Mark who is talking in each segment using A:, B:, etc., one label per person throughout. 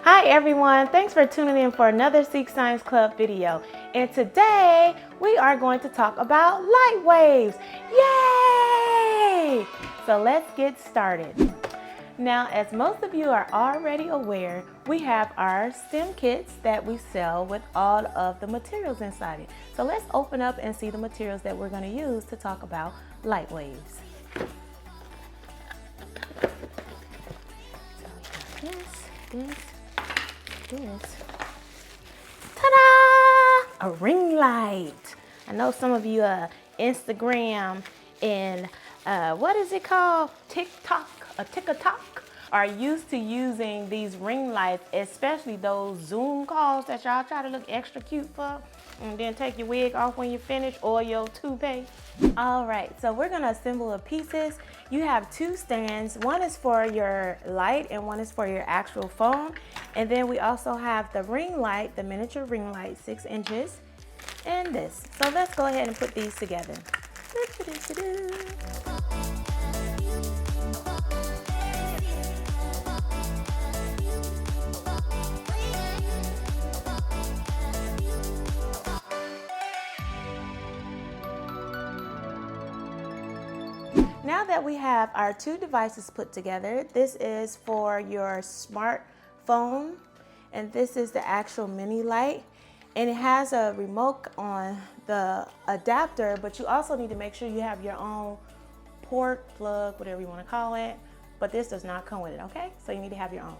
A: Hi everyone, thanks for tuning in for another S.E.E.K Science Club video. And today we are going to talk about light waves. Yay! So let's get started. Now, as most of you are already aware, we have our STEM kits that we sell with all of the materials inside it. So let's open up and see the materials that we're going to use to talk about light waves. So we have this. Ta-da! A ring light. I know some of you Instagram and what is it called? TikTok, a TikTok are used to using these ring lights, especially those Zoom calls that y'all try to look extra cute for and then take your wig off when you finish or your toupee. All right, so we're gonna assemble the pieces. You have two stands. One is for your light and one is for your actual phone. And then we also have the ring light, the miniature ring light, 6 inches, and this. So let's go ahead and put these together. Now that we have our two devices put together, this is for your smartphone and this is the actual mini light, and it has a remote on the adapter, but you also need to make sure you have your own port, plug, whatever you want to call it, but this does not come with it, okay? So you need to have your own.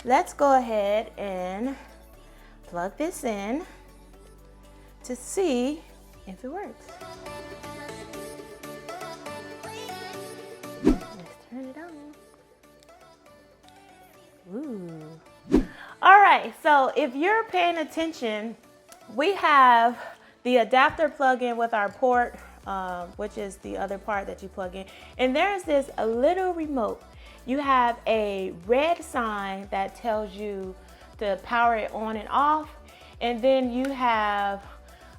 A: Let's go ahead and plug this in to see if it works. Turn it on. Ooh. All right, so if you're paying attention, we have the adapter plug-in with our port, which is the other part that you plug in. And there's this a little remote. You have a red sign that tells you to power it on and off. And then you have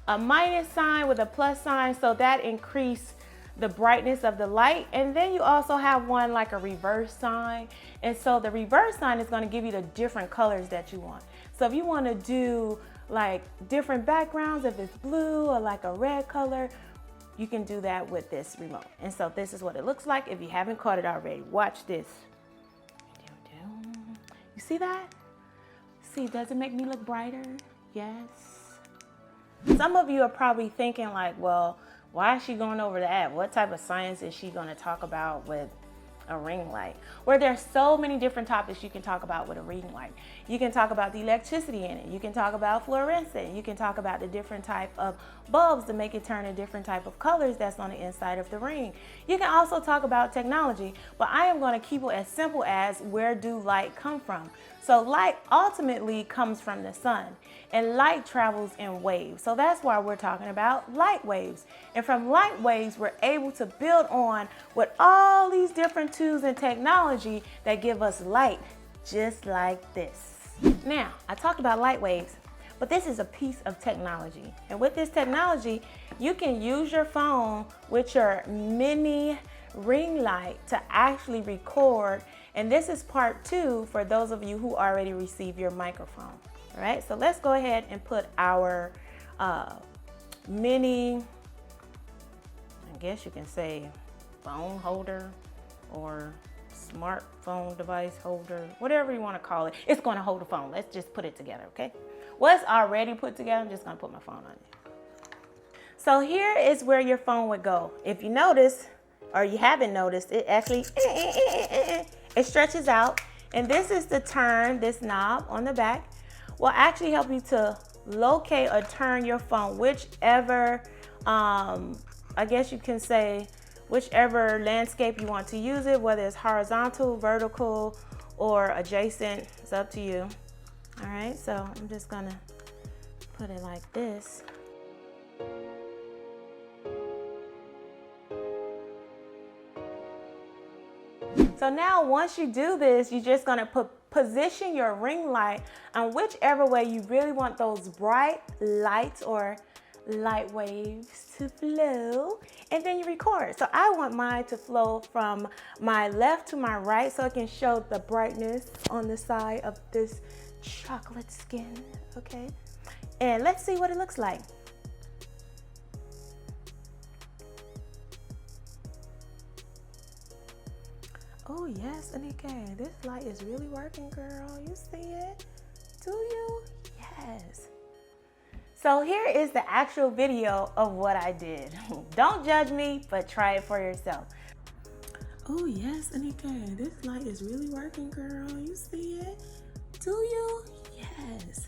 A: a minus sign with a plus sign, so that increases the brightness of the light. And then you also have one like a reverse sign, and so the reverse sign is going to give you the different colors that you want. So if you want to do like different backgrounds, if it's blue or like a red color, you can do that with this remote. And so this is what it looks like if you haven't caught it already. Watch this. You see that? See, does it make me look brighter? Yes. Some of you are probably thinking like, well, why is she going over that? What type of science is she going to talk about with a ring light? Well, there's so many different topics you can talk about with a ring light. You can talk about the electricity in it. You can talk about fluorescent. You can talk about the different type of bulbs to make it turn a different type of colors that's on the inside of the ring. You can also talk about technology, but I am going to keep it as simple as where do light come from? So light ultimately comes from the sun, and light travels in waves. So that's why we're talking about light waves. And from light waves, we're able to build on with all these different tools and technology that give us light just like this. Now, I talked about light waves, but this is a piece of technology. And with this technology, you can use your phone with your mini ring light to actually record. And this is part 2 for those of you who already received your microphone. All right, so let's go ahead and put our mini, I guess you can say phone holder or smartphone device holder, whatever you want to call it. It's going to hold the phone. Let's just put it together, okay? Well, it's already put together. I'm just going to put my phone on it. So here is where your phone would go. If you notice, or you haven't noticed, it actually it stretches out, and this is to turn this knob on the back. Will actually help you to locate or turn your phone whichever, I guess you can say, whichever landscape you want to use it, whether it's horizontal, vertical, or adjacent. It's up to you. All right, so I'm just gonna put it like this. So now once you do this, you're just gonna position your ring light on whichever way you really want those bright lights or light waves to flow, and then you record. So I want mine to flow from my left to my right so it can show the brightness on the side of this chocolate skin, okay? And let's see what it looks like. Oh yes, S.E.E.K, this light is really working, girl. You see it? Do you? Yes. So here is the actual video of what I did. Don't judge me, but try it for yourself. Oh yes, S.E.E.K, this light is really working, girl. You see it? Do you? Yes.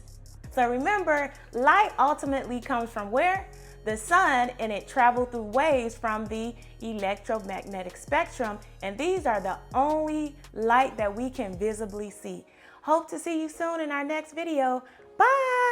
A: So remember, light ultimately comes from where? The sun, and it travels through waves from the electromagnetic spectrum, and these are the only light that we can visibly see. Hope to see you soon in our next video. Bye!